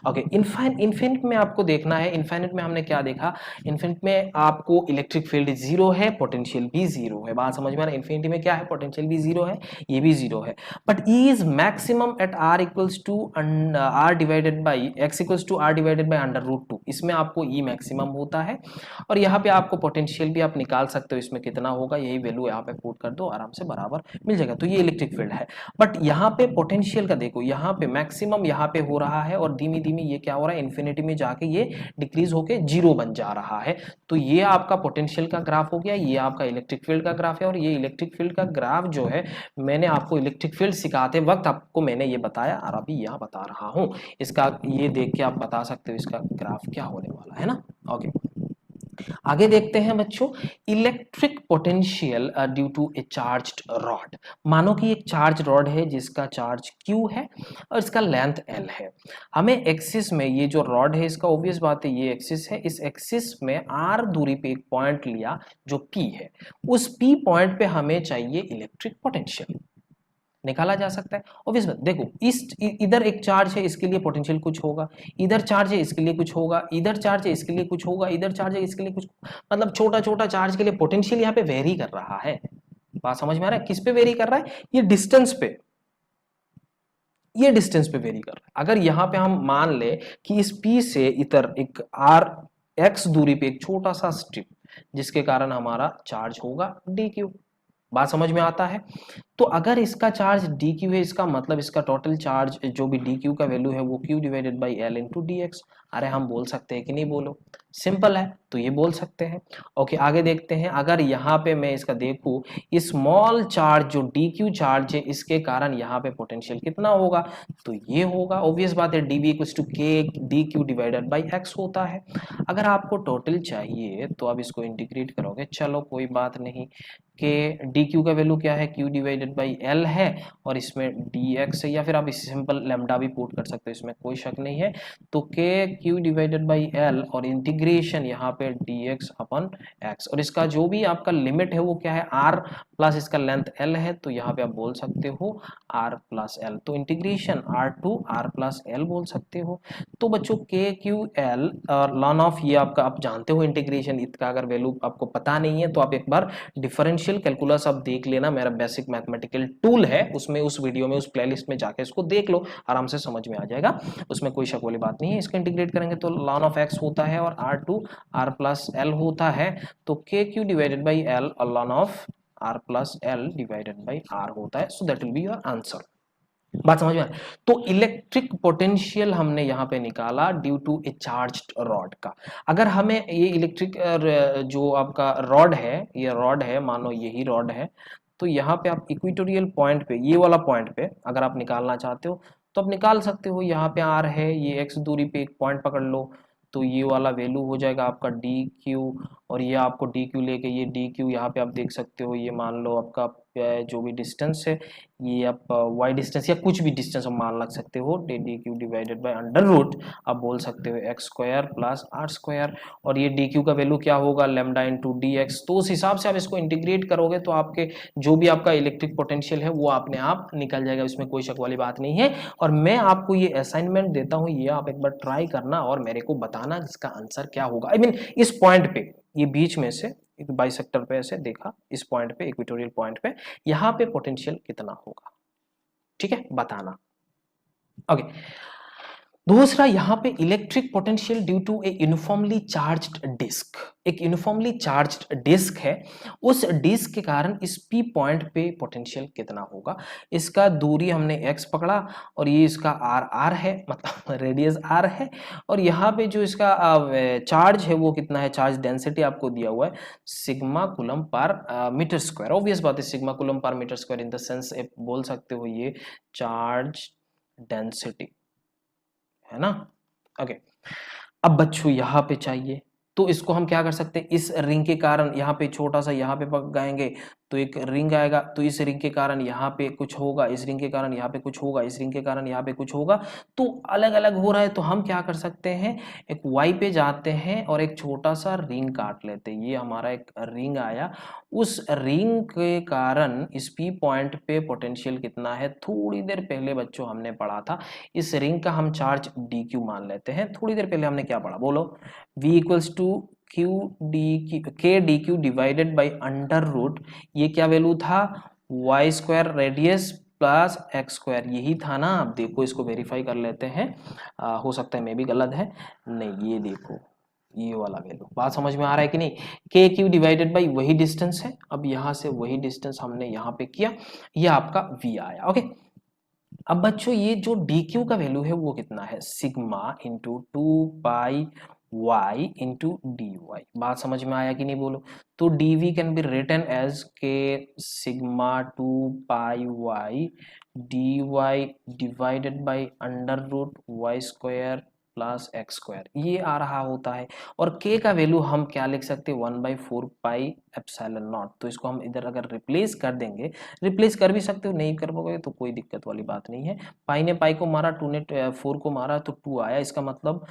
ओके, इनफिनिट में आपको देखना है, इनफिनिट में हमने क्या देखा, इनफिनिट में आपको इलेक्ट्रिक फील्ड 0 है, पोटेंशियल भी 0 है। बात समझ में आ रहा है, इनफिनिटी में क्या है, पोटेंशियल भी 0 है, ये भी 0 है, but E is maximum at R equals to R divided by x equals to R divided by under root 2, इसमें आपको E मैक्सिमम होता है। और यहाँ पे आपको पोटेंशियल भी आप निकाल सकते हो, इसमें कितना होगा, यही वैल्यू यहाँ पे पुट कर दो, आराम से बराबर मिल जाएगा। तो ये इलेक्ट्रिक फील्ड है, बट यहाँ पे पोटेंशियल का देखो, यहाँ पे मैक्सिमम यहाँ पे हो रहा है, और धीमी धीमी ये क्या हो रहा है, इन्फिनिटी में जाके ये डिक्रीज होके 0 बन जा रहा है। तो ये आपका पोटेंशियल का ग्राफ हो गया, ये आपका इलेक्ट्रिक फील्ड का ग्राफ है। और ये इलेक्ट्रिक फील्ड का ग्राफ जो है, मैंने आपको इलेक्ट्रिक फील्ड सिखाते वक्त आपको मैंने ये बताया, और अभी यहाँ बता रहा हूँ, इसका ये देख के आप बता सकते हो इसका ग्राफ क्या होने वाला है ना। ओके, आगे देखते हैं बच्चों, electric potential due to a charged rod. मानो कि एक चार्ज रॉड है जिसका चार्ज Q है और इसका लेंथ L है। हमें एक्सिस में ये जो रॉड है इसका ऑब्वियस बात है ये एक्सिस है, इस एक्सिस में R दूरी पे एक पॉइंट लिया जो P है, उस P पॉइंट पे हमें चाहिए इलेक्ट्रिक पोटेंशियल, निकाला जा सकता है। ऑब्वियस बात, देखो इस इधर एक चार्ज है इसके लिए पोटेंशियल कुछ होगा, इधर चार्ज है इसके लिए कुछ होगा, इधर चार्ज है इसके लिए कुछ होगा, इधर चार्ज है इसके लिए कुछ, मतलब छोटा छोटा चार्ज के लिए पोटेंशियल यहाँ पे वेरी कर रहा है। बात समझ में आ रहा है? किस पे वेरी कर रहा है? ये डिस्टेंस पे, ये डिस्टेंस पे वेरी कर रहा है। अगर यहाँ पे हम मान ले कि इस P से इधर एक R x दूरी पे एक छोटा सा स्ट्रिप जिसके कारण हमारा चार्ज होगा dq, बात समझ में आता है? तो अगर इसका चार्ज dq है, इसका मतलब इसका टोटल चार्ज जो भी dq का वैल्यू है वो q divided by l into D x. अरे हम बोल सकते हैं कि नहीं? बोलो, सिंपल है तो ये बोल सकते हैं। ओके, आगे देखते हैं। अगर यहाँ पे मैं इसका देखूं, स्मॉल चार्ज जो dq चार्ज है इसके कारण यहाँ पे पोटेंशियल कितना होगा? तो ये होगा, ऑब्वियस बात है, dv equals to k dq divided by x होता है। अगर आपको टोटल चाहिए तो आप इसको इंटीग्रेट करोगे, चलो कोई बात नहीं, के dq का वैल्यू क्या है? q डिवाइडेड बाई l है और इसमें dx है, या फिर आप इस सिंपल लैम्डा भी पुट कर सकते हो, इसमें कोई शक नहीं है। तो k q divided by l और इंटीग्रेशन यहाँ पे dx अपन x, और इसका जो भी आपका लिमिट है वो क्या है? r प्लस इसका लेंथ l है, तो यहाँ पे आप बोल सकते हो r प्लस l, तो integration r to r plus l बोल सकते हो। तो बच्चों k q l ln of, ये आपका आप जानते हो इंटीग्रेशन, इसका अगर वैल्यू आपको पता नहीं है तो आप एक बार डिफरेंशियल कैलकुलस आप देख लेना, मेरा बेसिक मैथमेटिकल टूल है उसमें, उस वीडियो में, उस प्लेलिस्ट में जाके इसको देख लो, आराम से समझ में आ जाएगा, उसमें कोई शक वाली बात नहीं है। इसको इंटीग्रेट करेंगे तो लॉन ऑफ x होता है और r to r plus l होता है, तो k q divided by l और ln of r plus l divided by r होता है। So that will be your answer. बात समझ में आ रहा है? तो इलेक्ट्रिक पोटेंशियल हमने यहाँ पे निकाला due to a charged rod का। अगर हमें ये इलेक्ट्रिक जो आपका रॉड है, ये रॉड है, मानो यही रॉड है, तो यहाँ पे आप इक्वेटोरियल पॉइंट पे, ये वाला पॉइंट पे अगर आप निकालना चाहते हो तो आप निकाल सकते हो। यहाँ पे आर है, ये एक्स दूरी पे एक पॉइंट पकड़ लो, तो ये वाला वैल्यू हो जाएगा आपका डी क्यू, और ये आपको डी क्यू लेके ये डी क्यू यहाँ पे आप देख सकते हो, ये मान लो आपका जो भी डिस्टेंस है, ये आप वाई डिस्टेंस या कुछ भी डिस्टेंस आप मान लग सकते हो, D Q divided by under root आप बोल सकते हो X square plus R square, और ये डी क्यू का वैल्यू क्या होगा? Lambda into D X. तो उस हिसाब से आप इसको इंटीग्रेट करोगे तो आपके जो भी आपका इलेक्ट्रिक पोटेंशियल है वो अपने आप निकल जाएगा, इसमें कोई शक वाली बात नहीं है। और मैं आपको ये असाइनमेंट देता हूँ, ये आप एक बार ट्राई करना और मेरे को बताना इसका आंसर क्या होगा। आई मीन इस पॉइंट पे, ये बीच में से एक बाइसेक्टर पे ऐसे देखा, इस पॉइंट पे, इक्वेटोरियल पॉइंट पे, यहाँ पे पोटेंशियल कितना होगा? ठीक है, बताना। ओके, दूसरा यहाँ पे electric potential due to a uniformly charged disc. एक यूनिफॉर्मली चार्ज्ड डिस्क है, उस डिस्क के कारण इस पी पॉइंट पे पोटेंशियल कितना होगा? इसका दूरी हमने x पकड़ा और ये इसका r है, मतलब रेडियस r है, और यहाँ पे जो इसका चार्ज है वो कितना है? चार्ज डेंसिटी आपको दिया हुआ है sigma coulomb per metre square. Obvious बात है, sigma coulomb per metre square in the sense बोल सकते हो ये चार्ज डेंसिटी है ना। ओके, अब बच्चों यहाँ पे चाहिए तो इसको हम क्या कर सकते हैं? इस रिंग के कारण यहाँ पे छोटा सा यहाँ पे पक गाएंगे तो एक रिंग आएगा, तो इस रिंग के कारण यहाँ पे कुछ होगा, इस रिंग के कारण यहाँ पे कुछ होगा, इस रिंग के कारण यहाँ पे कुछ होगा, तो अलग अलग हो रहा है। तो हम क्या कर सकते हैं? एक y पे जाते हैं और एक छोटा सा रिंग काट लेते हैं। ये हमारा एक रिंग आया, उस रिंग के कारण इस P पॉइंट पे पोटेंशियल कितना है? थोड़ी देर पहले बच्चों हमने पढ़ा था, इस रिंग का हम चार्ज dq मान लेते हैं। थोड़ी देर पहले हमने क्या पढ़ा? बोलो, v equals to q d k D Q divided by under root, ये क्या वैल्यू था? Y square radius plus x square, यही था ना। आप देखो, इसको वेरीफाई कर लेते हैं, हो सकता है मैं भी गलत है, नहीं ये देखो ये वाला वैल्यू। बात समझ में आ रहा है कि नहीं? के क्यू डिवाइडेड बाई वही डिस्टेंस है, अब यहाँ से वही डिस्टेंस हमने यहाँ पे किया, ये आपका v आया। ओके, अब बच्चों ये जो dq का वैल्यू है वो कितना है? Sigma into two pi y into d y. बात समझ में आया कि नहीं? बोलो, तो dv can be written as k sigma two pi y dy divided by under root y square plus x square ये आ रहा होता है। और के का वैल्यू हम क्या लिख सकते हैं 1/4 पाई एप्सिलॉन नॉट। तो इसको हम इधर अगर रिप्लेस कर देंगे, रिप्लेस कर भी सकते हो, नहीं कर पाओगे तो कोई दिक्कत वाली बात नहीं है। पाई ने पाई को मारा, 2 ने 4 को मारा तो 2 आया। इसका मतलब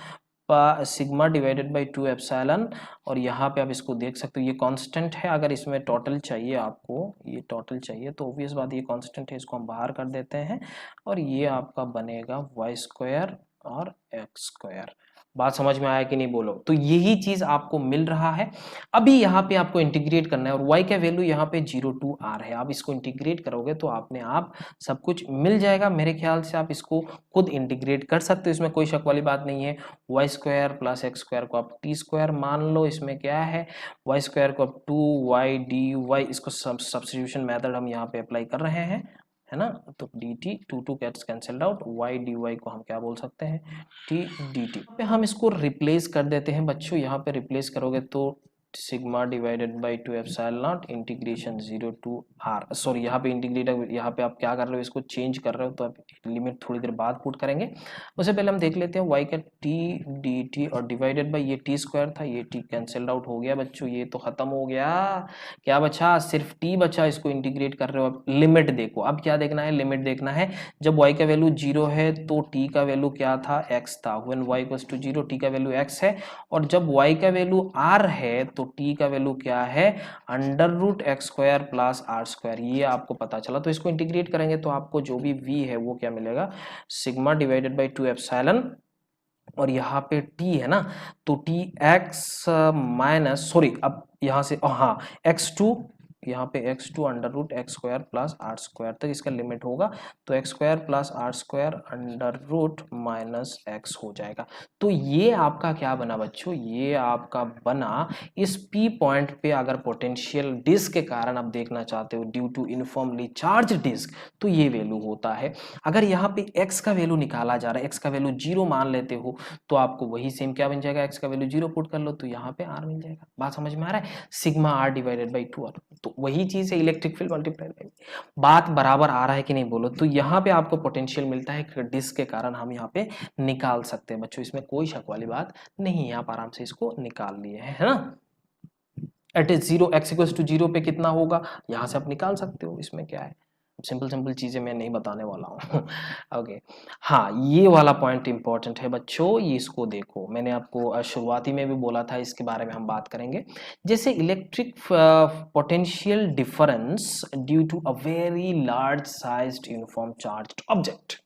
सिग्मा डिवाइडेड बाई 2 एप्सिलॉन। और यहाँ पे आप इसको देख सकते हो ये कांस्टेंट है। अगर इसमें टोटल चाहिए आपको, ये टोटल चाहिए तो ऑब्वियस बात ये कांस्टेंट है, इसको हम बाहर कर देते हैं और ये आपका बनेगा वाई स्क्वायर और एक्स स्क्वायर। बात समझ में आया कि नहीं बोलो। तो यही चीज आपको मिल रहा है। अभी यहाँ पे आपको इंटीग्रेट करना है और y का वैल्यू यहाँ पे 0 to r है। आप इसको इंटीग्रेट करोगे तो आपने आप सब कुछ मिल जाएगा। मेरे ख्याल से आप इसको खुद इंटीग्रेट कर सकते हो, इसमें कोई शक वाली बात नहीं है। Y square plus x square को आप टी स्क्वायर मान लो, इसमें क्या है वाई स्क्वायर को आप 2y dy, इसको सब्स्टिट्यूशन मेथड हम यहाँ पे अप्लाई कर रहे हैं, है ना। तो D T 2 gets cancelled out, Y D Y को हम क्या बोल सकते हैं टी डी टी। पे हम इसको रिप्लेस कर देते हैं बच्चों। यहाँ पे रिप्लेस करोगे तो sigma divided by 2 epsilon not integration 0 to r, sorry यहाँ पे इंटीग्रेटर, यहाँ पे आप क्या कर रहे हो इसको चेंज कर रहे हो तो आप लिमिट थोड़ी देर बाद पुट करेंगे। उससे पहले हम देख लेते हैं y का t dt और डिवाइडेड बाई ये t स्क्वायर था, ये t कैंसल्ड आउट हो गया बच्चों, ये तो खत्म हो गया। क्या बचा, सिर्फ t बचा। इसको इंटीग्रेट कर रहे हो आप, लिमिट देखो। अब क्या देखना है, लिमिट देखना है। जब y का वैल्यू 0 है तो t का वैल्यू क्या था, x था। When y equals to 0 t का वैल्यू x है। और जब y का वैल्यू r है तो t का वैल्यू क्या है, under root X square plus R square. ये आपको पता चला। तो इसको इंटीग्रेट करेंगे तो आपको जो भी v है वो क्या मिलेगा, सिग्मा डिवाइडेड बाई 2 एप्सिलॉन, और यहाँ पे t है ना, तो टी एक्स माइनस, सॉरी अब यहाँ से हाँ x2, यहाँ पे x2 under root X square plus R square तक इसका लिमिट होगा। तो X square plus R square under root minus X हो जाएगा। तो ये आपका क्या बना बच्चों, ये आपका बना इस P पॉइंट पे अगर पोटेंशियल डिस्क के कारण आप देखना चाहते हो due to uniformly charge disc, तो ये वैल्यू होता है। अगर यहाँ पे x का वैल्यू निकाला जा रहा है, x का वैल्यू 0 मान लेते हो तो आपको वही सेम क्या बन जाएगा, x का वैल्यू 0 पुट कर लो तो यहाँ पे r मिल जाएगा। बात समझ में आ रहा है, sigma r divided by 2r। तो वही चीज है इलेक्ट्रिक फील्ड मल्टीप्लाई बाई। बात बराबर आ रहा है कि नहीं बोलो। तो यहाँ पे आपको पोटेंशियल मिलता है डिस्क के कारण, हम यहाँ पे निकाल सकते हैं बच्चों, इसमें कोई शक वाली बात नहीं है। आप आराम से इसको निकाल लिए है ना। At is 0 x equals to 0 पे कितना होगा, यहाँ से आप निकाल सकते हो, इसमें क्या है। सिंपल सिंपल चीजें मैं नहीं बताने वाला हूँ ओके। हाँ, ये वाला पॉइंट इंपॉर्टेंट है बच्चों, ये इसको देखो। मैंने आपको शुरुआती में भी बोला था, इसके बारे में हम बात करेंगे। जैसे electric potential difference due to a very large sized uniform charged object.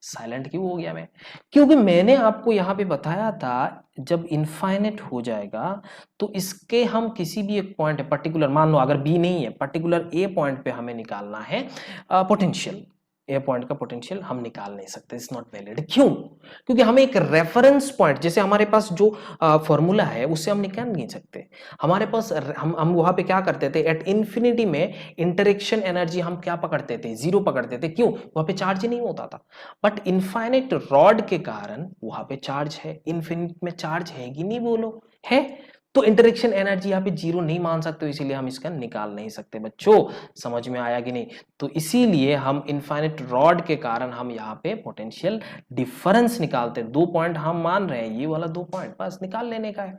Silent क्यों हो गया मैं, क्योंकि मैंने आपको यहाँ पे बताया था जब इनफाइनेट हो जाएगा तो इसके हम किसी भी एक पॉइंट पर्टिकुलर, मान लो अगर बी नहीं है, पर्टिकुलर ए पॉइंट पे हमें निकालना है पोटेंशियल, ए पॉइंट का पोटेंशियल हम निकाल नहीं सकते, इट्स नॉट वैलिड। क्यों, क्योंकि हमें एक रेफरेंस पॉइंट, जैसे हमारे पास जो फॉर्मूला है उससे हम निकाल नहीं सकते। हमारे पास हम वहां पे क्या करते थे, एट इंफिनिटी में इंटरेक्शन एनर्जी हम क्या पकड़ते थे, 0 पकड़ते थे। क्यों, वहां पे चार्ज ही नहीं होता था। बट इनफाइनाइट रॉड के कारण वहां पे चार्ज है, इनफिनिट में चार्ज है कि नहीं बोलो, है। तो इंटरेक्शन एनर्जी यहाँ पे 0 नहीं मान सकते, इसीलिए हम इसका निकाल नहीं सकते बच्चों। समझ में आया कि नहीं। तो इसीलिए हम इनफाइनाइट रॉड के कारण हम यहाँ पे पोटेंशियल डिफरेंस निकालते हैं। 2 पॉइंट हम मान रहे हैं, ये वाला 2 पॉइंट बस निकाल लेने का है।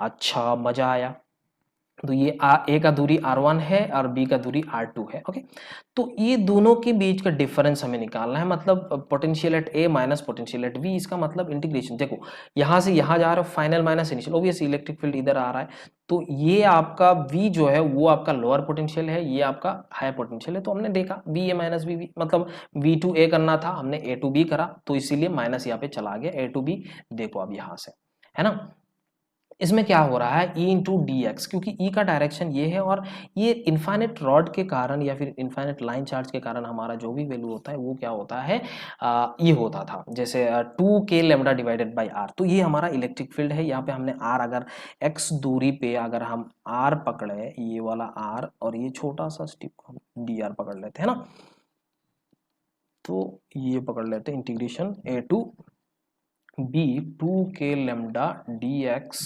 अच्छा, मजा आया। तो ये ए का दूरी r1 है और b का दूरी r2 है। ओके, तो ये दोनों के बीच का डिफरेंस हमें निकालना है, मतलब potential at a minus potential at b। इसका मतलब इंटीग्रेशन, देखो यहां से यहां जा रहा है, final minus initial, obvious electric field इधर आ रहा है। तो ये आपका v जो है वो आपका लोअर पोटेंशियल है, ये आपका हायर पोटेंशियल है। तो हमने देखा va माइनस वी, मतलब v टू a करना था, हमने a टू b करा, तो इसीलिए माइनस यहाँ पे चला गया, a टू b। देखो अब यहां से, है ना, इसमें क्या हो रहा है E इंटू डी एक्स, क्योंकि E का डायरेक्शन ये है और ये इनफाइनेट रॉड के कारण या फिर इनफाइनेट लाइन चार्ज के कारण हमारा जो भी वैल्यू होता है वो क्या होता है, ये होता था जैसे 2k lambda divided by are. तो ये हमारा इलेक्ट्रिक फील्ड है। यहाँ पे हमने आर, अगर x दूरी पे अगर हम आर पकड़े, ये वाला आर, और ये छोटा सा स्टिप को हम डी आर पकड़ लेते हैं ना, तो ये पकड़ लेते हैं integration a to b 2k lambda D X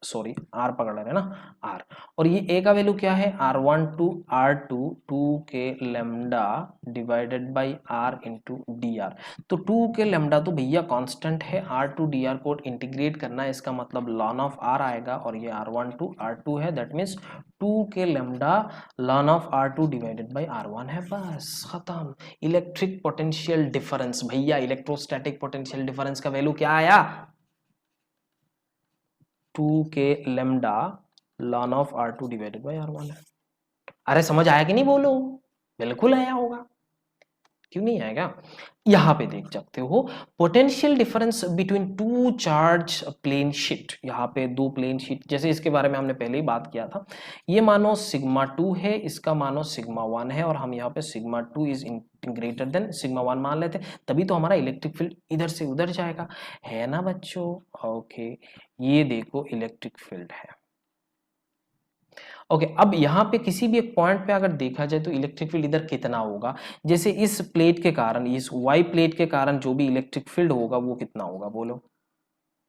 sorry R पकड़ रहे हैं ना, आर, और ये ए का वैल्यू क्या है, R1 to R2 2 K lambda divided by R into D R. तो 2 के लेमडा तो भैया कांस्टेंट है, R2 डी आर को इंटीग्रेट करना है, इसका मतलब लॉन ऑफ आर आएगा, और ये R1 टू R2 है, that means 2 K lambda lawn of R2 divided by R1 है, बस खत्म। इलेक्ट्रिक पोटेंशियल डिफरेंस भैया, इलेक्ट्रोस्टैटिक पोटेंशियल डिफरेंस का वैल्यू क्या आया, 2 K lambda lawn of R2 divided by R1 है। अरे समझ आया कि नहीं बोलो, बिल्कुल आया होगा, क्यों नहीं आएगा। यहां पे देख सकते हो potential difference between two charge plane sheet, यहाँ पे दो प्लेन शीट, जैसे इसके बारे में हमने पहले ही बात किया था, ये मानो सिग्मा 2 है, इसका मानो सिग्मा 1 है, और हम यहाँ पे sigma 2 is greater than sigma 1 मान लेते हैं, तभी तो हमारा इलेक्ट्रिक फील्ड इधर से उधर जाएगा, है ना बच्चों। ओके, ये देखो इलेक्ट्रिक फील्ड है। ओके, अब यहाँ पे किसी भी एक पॉइंट पे अगर देखा जाए तो इलेक्ट्रिक फील्ड इधर कितना होगा, जैसे इस प्लेट के कारण, इस वाई प्लेट के कारण जो भी इलेक्ट्रिक फील्ड होगा वो कितना होगा बोलो।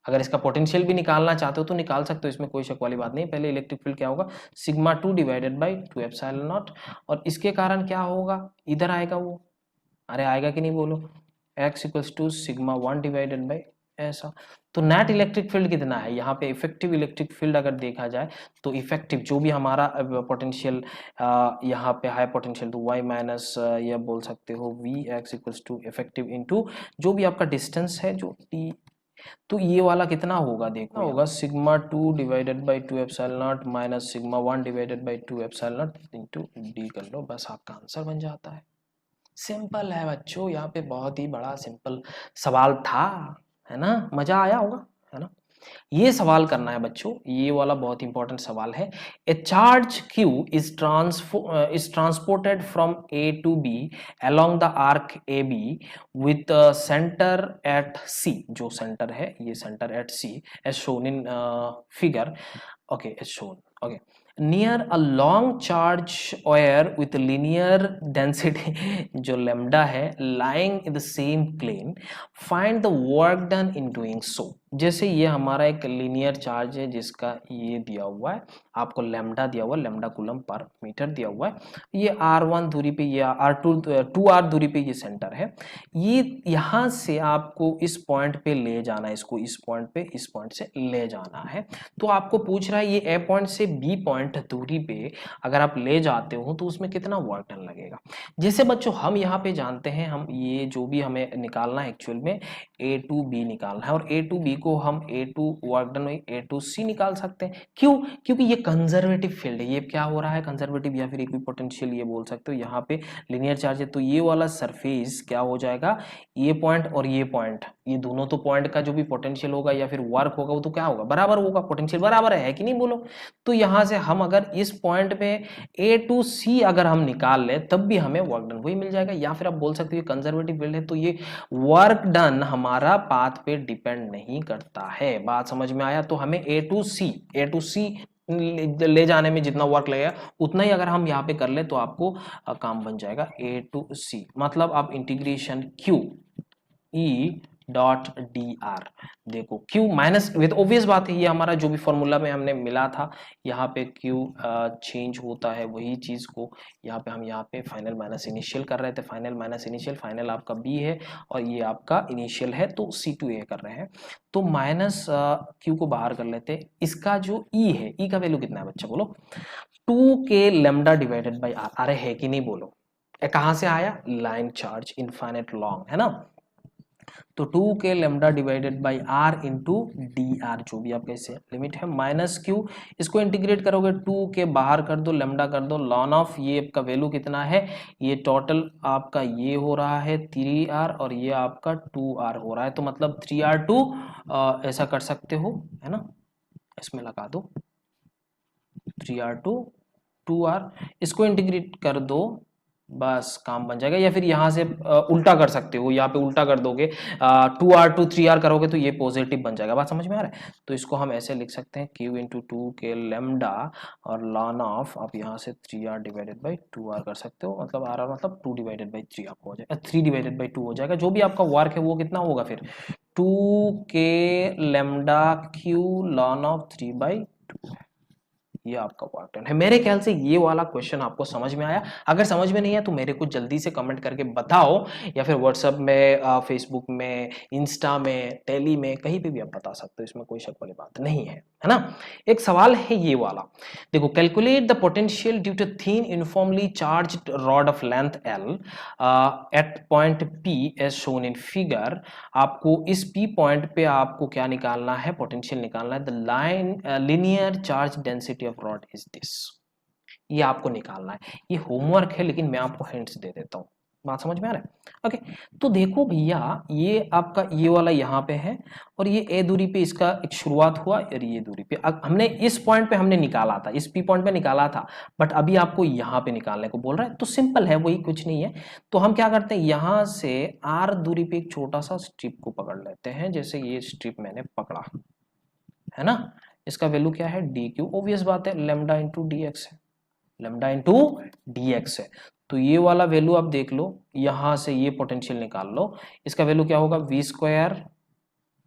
अगर इसका पोटेंशियल भी निकालना चाहते हो तो निकाल सकते हो, इसमें कोई शक वाली बात नहीं। पहले इलेक्ट्रिक फील्ड क्या होगा, sigma 2 divided by 2 epsilon not, और इसके कारण क्या होगा, इधर आएगा वो, अरे आएगा कि नहीं बोलो, x equals to sigma 1 divided by ऐसा। तो नेट इलेक्ट्रिक फील्ड कितना है, यहाँ पे इफेक्टिव इलेक्ट्रिक फील्ड अगर देखा जाए तो इफेक्टिव जो भी हमारा पोटेंशियल यहाँ पे हाई पोटेंशियल, तो y माइनस यह बोल सकते हो V X equals to effective into जो भी आपका डिस्टेंस है जो t, तो ये वाला कितना होगा, देखो होगा sigma 2 divided by 2 epsilon not minus sigma 1 divided by 2 epsilon not into D कर लो, बस आपका आंसर बन जाता है। सिंपल है बच्चों, यहाँ पे बहुत ही बड़ा सिंपल सवाल था, है ना, मजा आया होगा, है ना। ये सवाल करना है बच्चों, ये वाला बहुत इंपॉर्टेंट सवाल है। A charge Q is transported from A to B along the arc AB with centre at C, जो सेंटर है ये centre at C as shown in figure, okay as shown, okay, near a long charge wire with linear density जो lambda है lying in the same plane, find the work done in doing so। जैसे ये हमारा एक लीनियर चार्ज है जिसका ये दिया हुआ है, आपको लैम्डा दिया हुआ है, लैम्डा कूलम पर मीटर दिया हुआ है, ये R1 दूरी पे, ये R2 2R दूरी पे ये सेंटर है, ये यहाँ से आपको इस पॉइंट पे ले जाना है, इसको इस पॉइंट पे इस पॉइंट से ले जाना है। तो आपको पूछ रहा है ये A पॉइंट से B पॉइंट दूरी पे अगर आप ले जाते हो तो उसमें कितना वर्क डन लगेगा। जैसे बच्चों हम यहाँ पे जानते हैं, हम ये जो भी हमें निकालना है एक्चुअल में A टू B निकालना है, और A टू B को हम A to work done A to C निकाल सकते हैं। क्यों, क्योंकि ये कंजर्वेटिव फील्ड है, ये क्या हो रहा है कंजर्वेटिव या फिर इक्विपोटेंशियल ये बोल सकते हो, यहाँ पे लीनियर चार्ज है, तो ये वाला सरफेस क्या हो जाएगा, ये पॉइंट और ये पॉइंट, ये दोनों तो पॉइंट का जो भी पोटेंशियल होगा या फिर वर्क होगा वो तो क्या होगा, बराबर होगा, पोटेंशियल बराबर है कि नहीं बोलो। तो यहाँ से हम अगर इस पॉइंट पे A टू C अगर हम निकाल ले तब भी हमें वर्क डन वही मिल जाएगा, या फिर आप बोल सकते हो कंजर्वेटिव फील्ड है तो ये वर्क डन हमारा पाथ पे डिपेंड नहीं करता है। बात समझ में आया। तो हमें A टू C ले जाने में जितना वर्क लगेगा उतना ही अगर हम यहाँ पे कर ले तो आपको काम बन जाएगा A टू C, मतलब आप integration Q E dot D are, देखो Q माइनस, विद ऑब्वियस बात है ये हमारा जो भी फॉर्मूला में हमने मिला था, यहाँ पे Q चेंज होता है, वही चीज को यहाँ पे हम यहाँ पे फाइनल माइनस इनिशियल कर रहे थे, फाइनल माइनस इनिशियल, फाइनल आपका B है और ये आपका इनिशियल है तो C2A कर रहे हैं, तो माइनस Q को बाहर कर लेते, इसका जो E है, E का वैल्यू कितना है बच्चा बोलो, 2K lambda divided by R, अरे है कि नहीं बोलो, कहाँ से आया, लाइन चार्ज इनफाइनाइट लॉन्ग है ना, तो 2K lambda divided by R into D are, जो भी आपका इसे लिमिट है, माइनस Q, इसको इंटीग्रेट करोगे 2K बाहर कर दो, लैम्डा कर दो, लॉन ऑफ ये आपका वैल्यू कितना है, ये टोटल आपका ये हो रहा है 3R और ये आपका 2R हो रहा है, तो मतलब 3R2 ऐसा कर सकते हो, है ना, इसमें लगा दो 3R2 2R, इसको इंटीग्रेट कर दो, बस काम बन जाएगा। या फिर यहाँ से उल्टा कर सकते हो, यहाँ पे उल्टा कर दोगे 2R2 3R करोगे तो ये पॉजिटिव बन जाएगा, बात समझ में आ रहा है। तो इसको हम ऐसे लिख सकते हैं Q इंटू 2K लैम्डा और लॉन ऑफ, आप यहाँ से 3R डिवाइडेड बाई 2R कर सकते हो, मतलब R मतलब 2 डिवाइडेड बाई 3 आपको हो जाएगा, 3 डिवाइडेड बाई 2 हो जाएगा, जो भी आपका वर्क है वो कितना होगा फिर 2k lambda q ln of 3/2 है। ये आपका पार्ट 10 है। मेरे ख्याल से ये वाला क्वेश्चन आपको समझ में आया। अगर समझ में नहीं है तो मेरे को जल्दी से कमेंट करके बताओ, या फिर व्हाट्सएप में, फेसबुक में, इंस्टा में, टेली में, कहीं पे भी आप बता सकते हो, इसमें कोई शक वाली बात नहीं है ना। एक सवाल है ये वाला, देखो, calculate the potential due to thin uniformly charged rod of length L at point P as shown in figure. आपको इस P पॉइंट पे आपको क्या निकालना है, पोटेंशियल निकालना है। The line linear charge density of rod is this, ये आपको निकालना है। ये होमवर्क है लेकिन मैं आपको हिंट्स दे देता हूँ, बात समझ में आ रहा है? ओके, तो देखो भैया, ये आपका ये वाला यहाँ पे है, और ये ए दूरी पे इसका एक शुरुआत हुआ, और ये दूरी पे अब हमने इस पॉइंट पे हमने निकाला था, इस पी पॉइंट पे निकाला था, बट अभी आपको यहाँ पे निकालने को बोल रहा है। तो सिंपल है, वही, कुछ नहीं है। तो हम क्या करते हैं, यहाँ से आर दूरी पे एक छोटा सा स्ट्रिप को पकड़ लेते हैं, जैसे ये स्ट्रिप मैंने पकड़ा है ना। इसका वैल्यू क्या है, डी क्यू, ऑब्वियस बात है, लेमडा इंटू डी एक्स है, लेमडा इंटू डी एक्स है। तो ये वाला वैल्यू आप देख लो, यहां से ये पोटेंशियल निकाल लो, इसका वैल्यू क्या होगा, वी स्क्वायर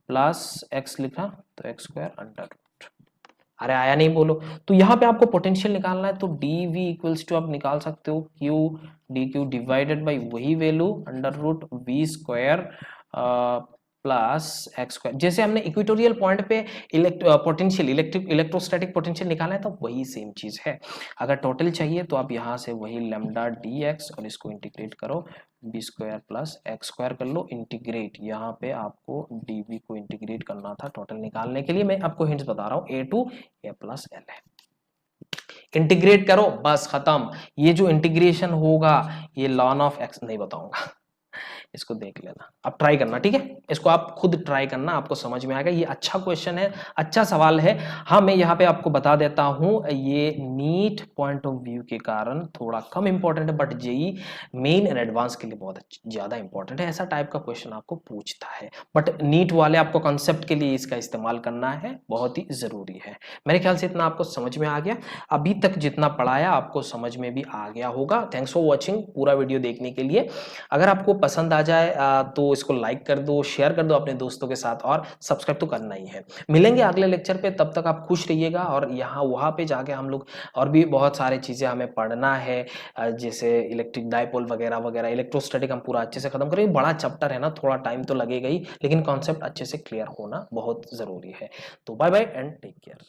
प्लस एक्स लिखा तो एक्स स्क्वायर अंडर रूट। अरे आया नहीं बोलो। तो यहाँ पे आपको पोटेंशियल निकालना है, तो डी वी इक्वल्स टू आप निकाल सकते हो q d Q divided by वही value under root v square plus x square. जैसे हमने इक्वेटोरियल पॉइंट पे पोटेंशियल इलेक्ट्रोस्टैटिक पोटेंशियल निकाला है, तो वही सेम चीज है। अगर टोटल चाहिए तो आप यहाँ से वही लेमडा डी एक्स और इसको इंटीग्रेट करो, B square plus x square कर लो, इंटीग्रेट, यहाँ पे आपको डी वी को इंटीग्रेट करना था टोटल निकालने के लिए। मैं आपको हिंट्स बता रहा हूँ, ए टू ए प्लस एल है, इंटीग्रेट करो बस खत्म। ये जो इंटीग्रेशन होगा, ये लॉन ऑफ एक्स नहीं बताऊंगा, इसको देख लेना, आप ट्राई करना, ठीक है, इसको आप खुद ट्राई करना, आपको समझ में आएगा। ये अच्छा क्वेश्चन है, अच्छा सवाल है। हाँ, मैं यहाँ पे आपको बता देता हूँ, ये नीट पॉइंट ऑफ व्यू के कारण थोड़ा कम इंपॉर्टेंट है, but JEE main and advance के लिए बहुत ज्यादा इंपॉर्टेंट है। ऐसा टाइप का क्वेश्चन आपको पूछता है, बट नीट वाले आपको कॉन्सेप्ट के लिए इसका इस्तेमाल करना है, बहुत ही जरूरी है। मेरे ख्याल से इतना आपको समझ में आ गया, अभी तक जितना पढ़ाया आपको समझ में भी आ गया होगा। थैंक्स फॉर वॉचिंग, पूरा वीडियो देखने के लिए। अगर आपको पसंद आ जाए तो इसको लाइक कर दो, शेयर कर दो अपने दोस्तों के साथ, और सब्सक्राइब तो करना ही है। मिलेंगे अगले लेक्चर पे, तब तक आप खुश रहिएगा। और यहाँ वहाँ पे जाके हम लोग और भी बहुत सारे चीज़ें हमें पढ़ना है, जैसे इलेक्ट्रिक डाइपोल वगैरह वगैरह, इलेक्ट्रोस्टैटिक हम पूरा अच्छे से खत्म करेंगे। बड़ा चैप्टर है ना, थोड़ा टाइम तो लगेगा ही, लेकिन कॉन्सेप्ट अच्छे से क्लियर होना बहुत ज़रूरी है। तो bye bye and take care.